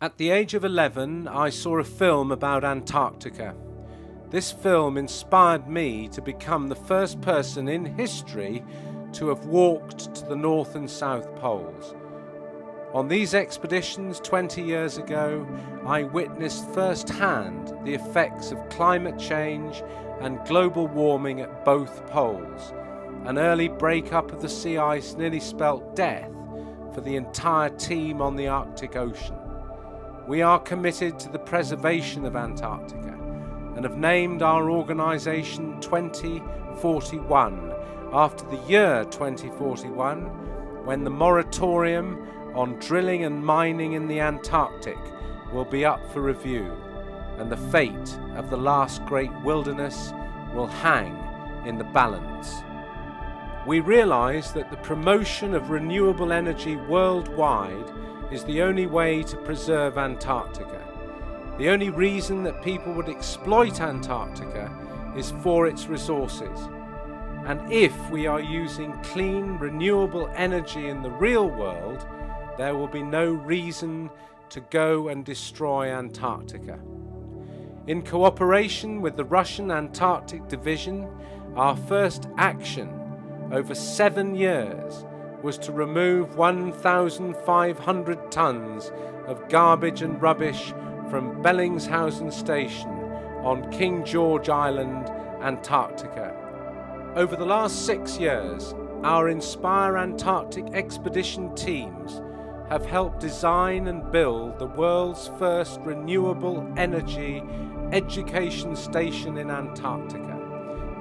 At the age of 11, I saw a film about Antarctica. This film inspired me to become the first person in history to have walked to the North and South Poles. On these expeditions 20 years ago, I witnessed firsthand the effects of climate change and global warming at both poles. An early breakup of the sea ice nearly spelt death for the entire team on the Arctic Ocean. We are committed to the preservation of Antarctica and have named our organisation 2041 after the year 2041, when the moratorium on drilling and mining in the Antarctic will be up for review, and the fate of the last great wilderness will hang in the balance. We realise that the promotion of renewable energy worldwide is the only way to preserve Antarctica. The only reason that people would exploit Antarctica is for its resources. And if we are using clean, renewable energy in the real world, there will be no reason to go and destroy Antarctica. In cooperation with the Russian Antarctic Division, our first action over 7 years was to remove 1,500 tons of garbage and rubbish from Bellingshausen Station on King George Island, Antarctica. Over the last 6 years, our Inspire Antarctic expedition teams have helped design and build the world's first renewable energy education station in Antarctica,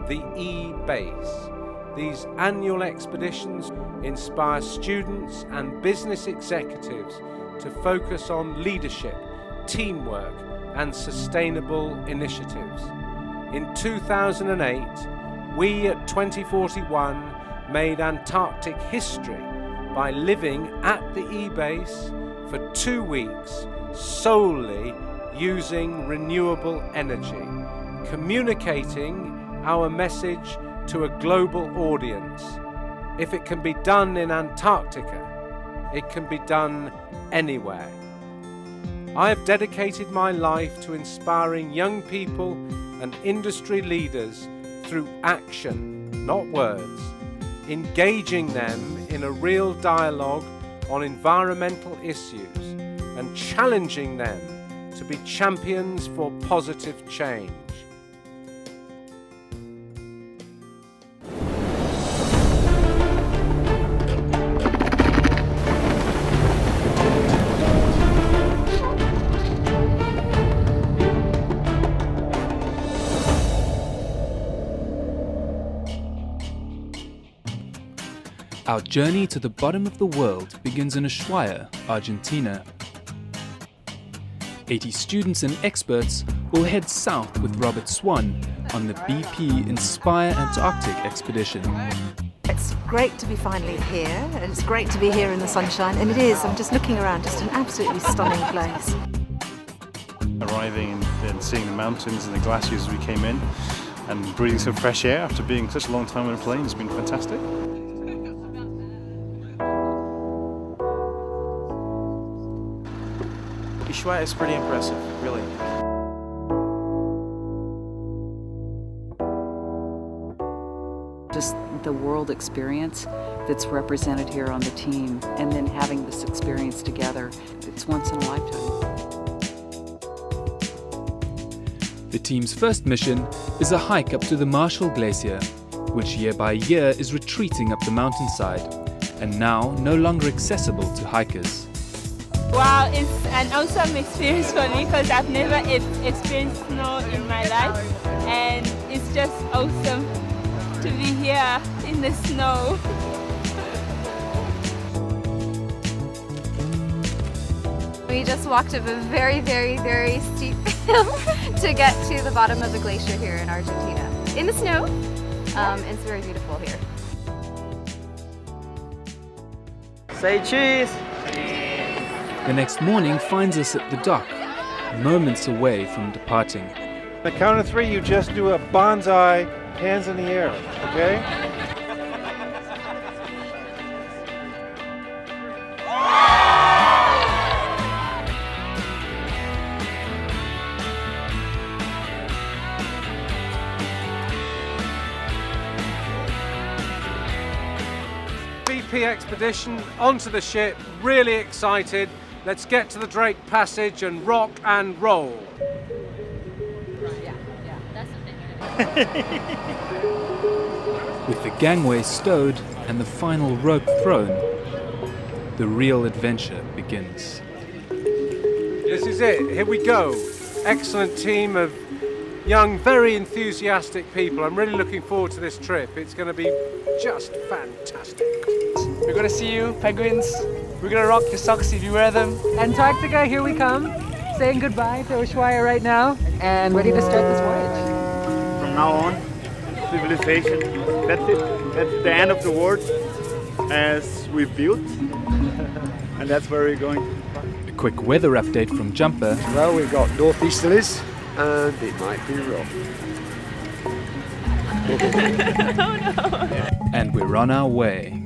the E-Base. These annual expeditions inspire students and business executives to focus on leadership, teamwork, and sustainable initiatives. In 2008, we at 2041 made Antarctic history by living at the E-Base for 2 weeks solely using renewable energy, communicating our message to a global audience. If it can be done in Antarctica, it can be done anywhere. I have dedicated my life to inspiring young people and industry leaders through action, not words, engaging them in a real dialogue on environmental issues and challenging them to be champions for positive change. Our journey to the bottom of the world begins in Ushuaia, Argentina. 80 students and experts will head south with Robert Swan on the BP Inspire Antarctic expedition. It's great to be finally here, and it's great to be here in the sunshine, and it is. I'm just looking around, just an absolutely stunning place. Arriving and seeing the mountains and the glaciers as we came in, and breathing some fresh air after being such a long time on a plane has been fantastic. Ushuaia is pretty impressive, really. Just the world experience that's represented here on the team, and then having this experience together, it's once in a lifetime. The team's first mission is a hike up to the Marshall Glacier, which year by year is retreating up the mountainside, and now no longer accessible to hikers. Wow, it's an awesome experience for me because I've never experienced snow in my life, and it's just awesome to be here in the snow. We just walked up a very, very, very steep hill to get to the bottom of the glacier here in Argentina. In the snow. It's very beautiful here. Say cheese! The next morning finds us at the dock, moments away from departing. On the count of 3, you just do a bonsai, hands in the air, okay? BP expedition onto the ship, really excited. Let's get to the Drake Passage and rock and roll. With the gangway stowed and the final rope thrown, the real adventure begins. This is it, here we go. Excellent team of young, very enthusiastic people. I'm really looking forward to this trip. It's going to be just fantastic. We're gonna see you, penguins. We're gonna rock your socks if you wear them. Antarctica, here we come. Saying goodbye to Ushuaia right now and ready to start this voyage. From now on, civilization. That's it. That's the end of the world as we built. And that's where we're going. A quick weather update from Jumper. Well, we've got northeasterlies and it might be rough. Oh no! And we're on our way.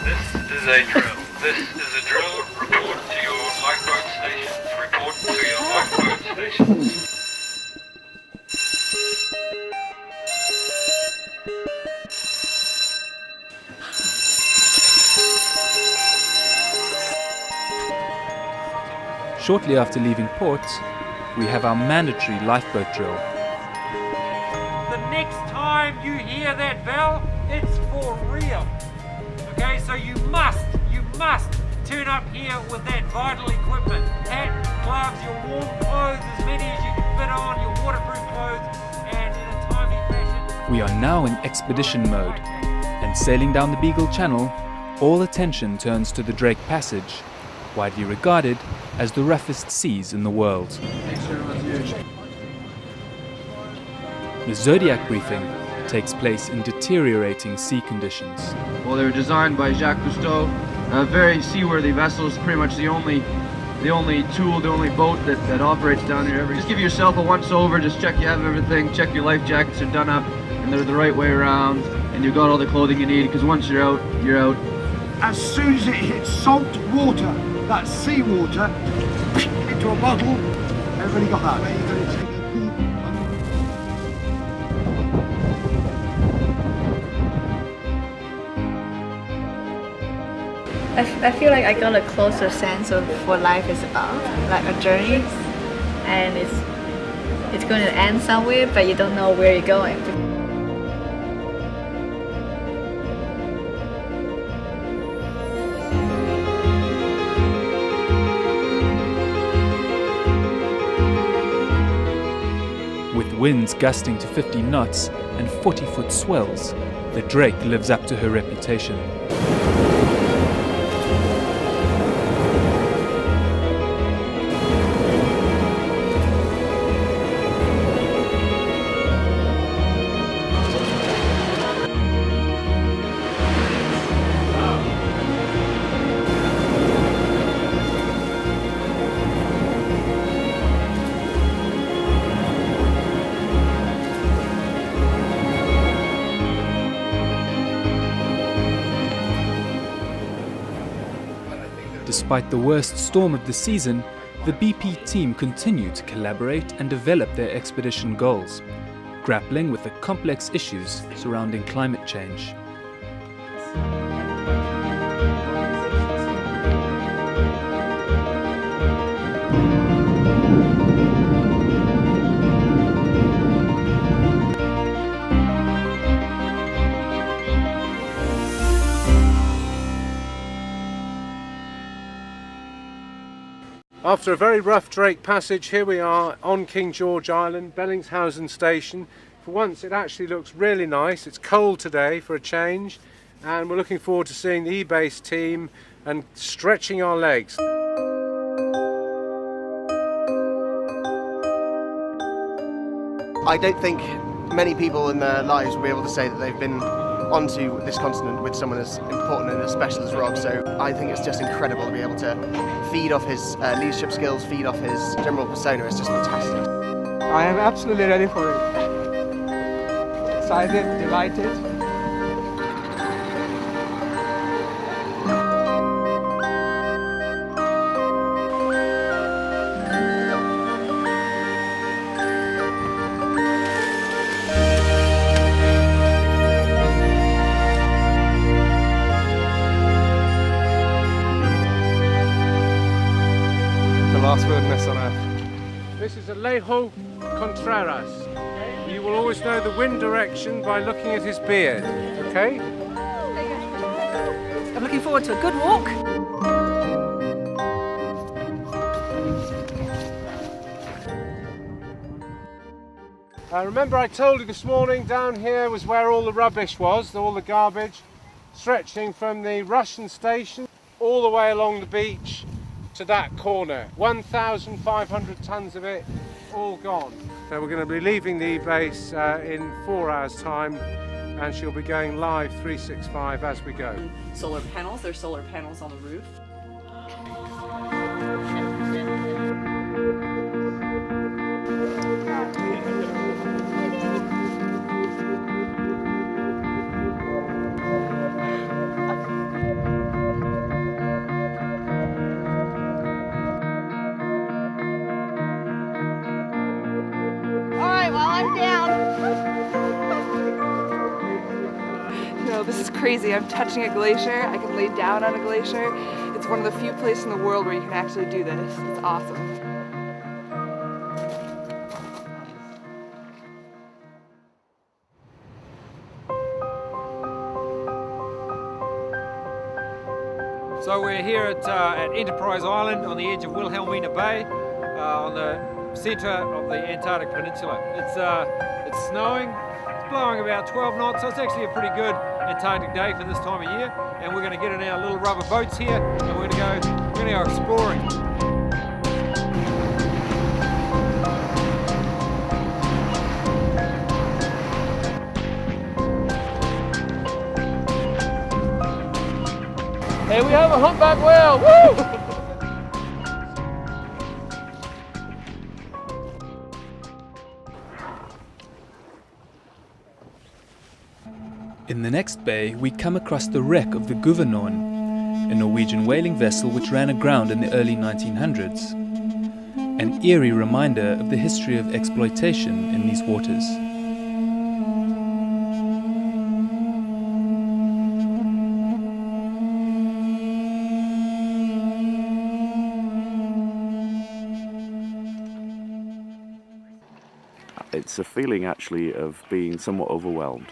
This is a drill. This is a drill. Report to your lifeboat stations. Report to your lifeboat stations. Shortly after leaving port, we have our mandatory lifeboat drill. The next time you hear that bell, it's for real. Okay, so you must turn up here with that vital equipment. Hat, gloves, your warm clothes, as many as you can fit on, your waterproof clothes, and in a timely fashion. We are now in expedition mode, and sailing down the Beagle Channel, all attention turns to the Drake Passage, widely regarded as the roughest seas in the world. The Zodiac briefing takes place in deteriorating sea conditions. Well, they were designed by Jacques Cousteau, very seaworthy vessels, pretty much the only tool, the only boat that operates down here. Just give yourself a once over, just check you have everything, check your life jackets are done up and they're the right way around, and you've got all the clothing you need, because once you're out, you're out. As soon as it hits salt water, that's seawater, into a bottle, everybody got that. I feel like I got a closer sense of what life is about, like a journey, and it's going to end somewhere, but you don't know where you're going. With winds gusting to 50 knots and 40-foot swells, the Drake lives up to her reputation. Despite the worst storm of the season, the BP team continue to collaborate and develop their expedition goals, grappling with the complex issues surrounding climate change. After a very rough Drake Passage, here we are on King George Island, Bellingshausen Station. For once it actually looks really nice. It's cold today for a change, and we're looking forward to seeing the E-Base team and stretching our legs. I don't think many people in their lives will be able to say that they've been onto this continent with someone as important and as special as Rob, so I think it's just incredible to be able to feed off his leadership skills, feed off his general persona. It's just fantastic. I am absolutely ready for it. Excited, delighted. last wilderness on Earth. This is Alejo Contreras. You will always know the wind direction by looking at his beard, okay? I'm looking forward to a good walk. Remember I told you this morning down here was where all the rubbish was, all the garbage, stretching from the Russian station all the way along the beach to that corner. 1,500 tons of it, all gone. So we're going to be leaving the base in 4 hours' time, and she'll be going live 365 as we go. Solar panels, there's solar panels on the roof. No, this is crazy. I'm touching a glacier. I can lay down on a glacier. It's one of the few places in the world where you can actually do this. It's awesome. So we're here at Enterprise Island on the edge of Wilhelmina Bay, on the centre of the Antarctic Peninsula. It's snowing, it's blowing about 12 knots, so it's actually a pretty good Antarctic day for this time of year. And we're going to get in our little rubber boats here, and we're going to go exploring. Hey, we have a humpback whale! Woo! In the next bay, we come across the wreck of the Gouvernorn, a Norwegian whaling vessel which ran aground in the early 1900s. An eerie reminder of the history of exploitation in these waters. It's a feeling actually of being somewhat overwhelmed.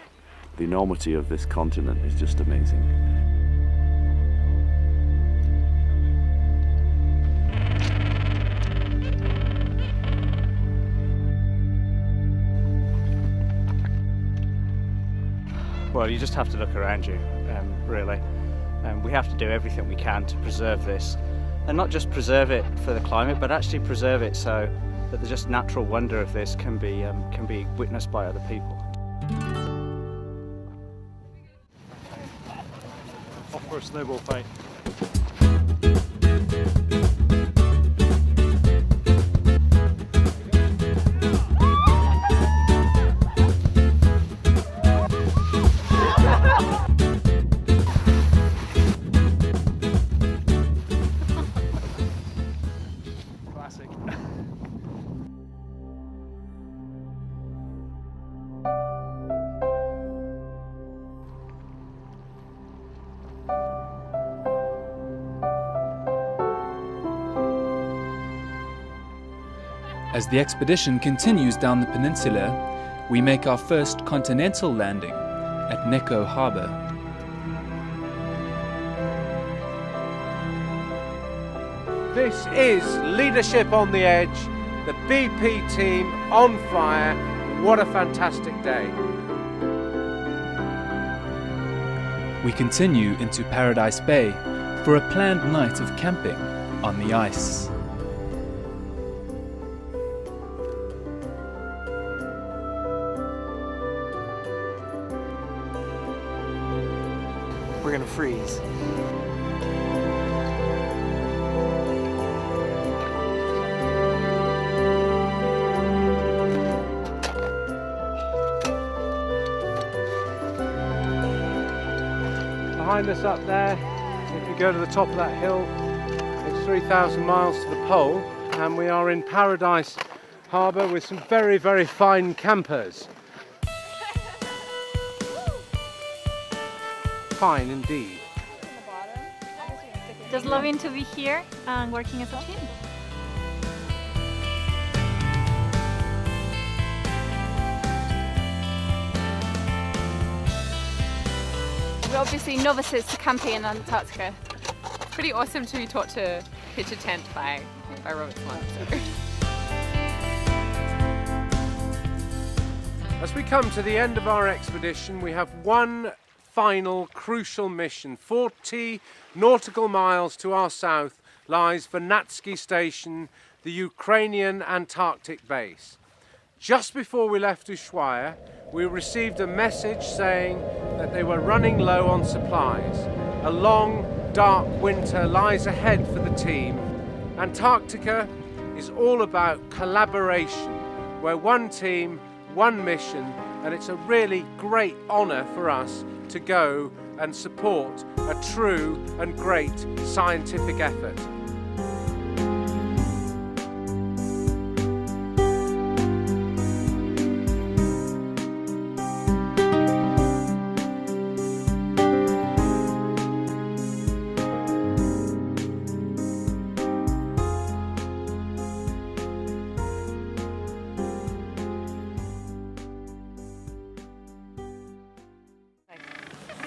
The enormity of this continent is just amazing. Well, you just have to look around you, really. We have to do everything we can to preserve this. And not just preserve it for the climate, but actually preserve it so that the just natural wonder of this can be witnessed by other people. Off for a snowball fight. Classic. As the expedition continues down the peninsula, we make our first continental landing at Neko Harbour. This is Leadership on the Edge, the BP team on fire. What a fantastic day. We continue into Paradise Bay for a planned night of camping on the ice. We're gonna freeze. Behind us up there, if you go to the top of that hill, it's 3,000 miles to the pole, and we are in Paradise Harbour with some very, very fine campers. Fine indeed. Just loving to be here and working as a team. We're obviously novices to camping in Antarctica. It's pretty awesome to be taught to pitch a tent by Robert Swan. So. As we come to the end of our expedition, we have one final crucial mission. 40 nautical miles to our south lies Vernadsky Station, the Ukrainian Antarctic base. Just before we left Ushuaia, we received a message saying that they were running low on supplies. A long, dark winter lies ahead for the team. Antarctica is all about collaboration. We're one team, one mission, and it's a really great honour for us to go and support a true and great scientific effort.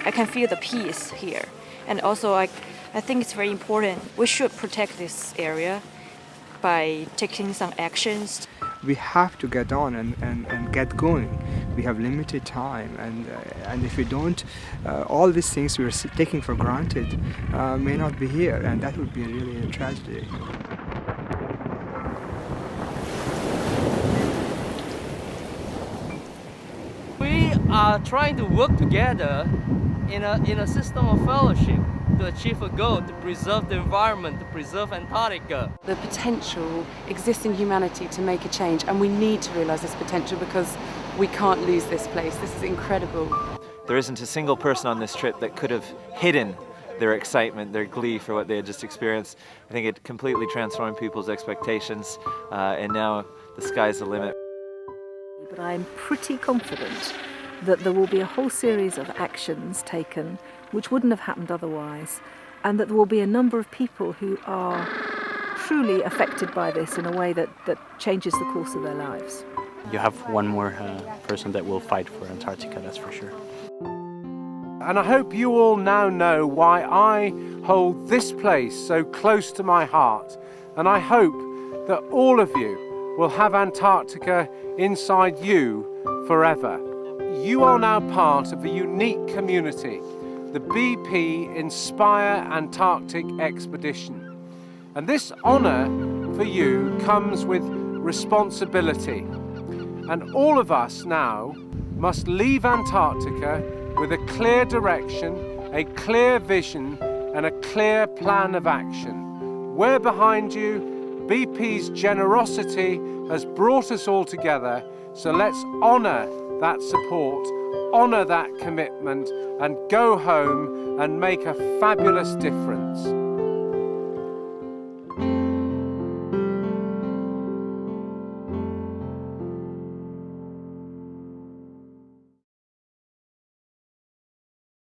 I can feel the peace here, and also I think it's very important. We should protect this area by taking some actions. We have to get on and get going. We have limited time, and if we don't, all these things we're taking for granted may not be here, and that would be really a tragedy. We are trying to work together in a system of fellowship to achieve a goal, to preserve the environment, to preserve Antarctica. The potential exists in humanity to make a change, and we need to realise this potential because we can't lose this place. This is incredible. There isn't a single person on this trip that could have hidden their excitement, their glee for what they had just experienced. I think it completely transformed people's expectations, and now the sky's the limit. But I'm pretty confident that there will be a whole series of actions taken which wouldn't have happened otherwise, and that there will be a number of people who are truly affected by this in a way that changes the course of their lives. You have one more person that will fight for Antarctica, that's for sure. And I hope you all now know why I hold this place so close to my heart, and I hope that all of you will have Antarctica inside you forever. You are now part of a unique community, the BP Inspire Antarctic Expedition. And this honour for you comes with responsibility. And all of us now must leave Antarctica with a clear direction, a clear vision, and a clear plan of action. We're behind you. BP's generosity has brought us all together, so let's honour that support, honour that commitment, and go home and make a fabulous difference.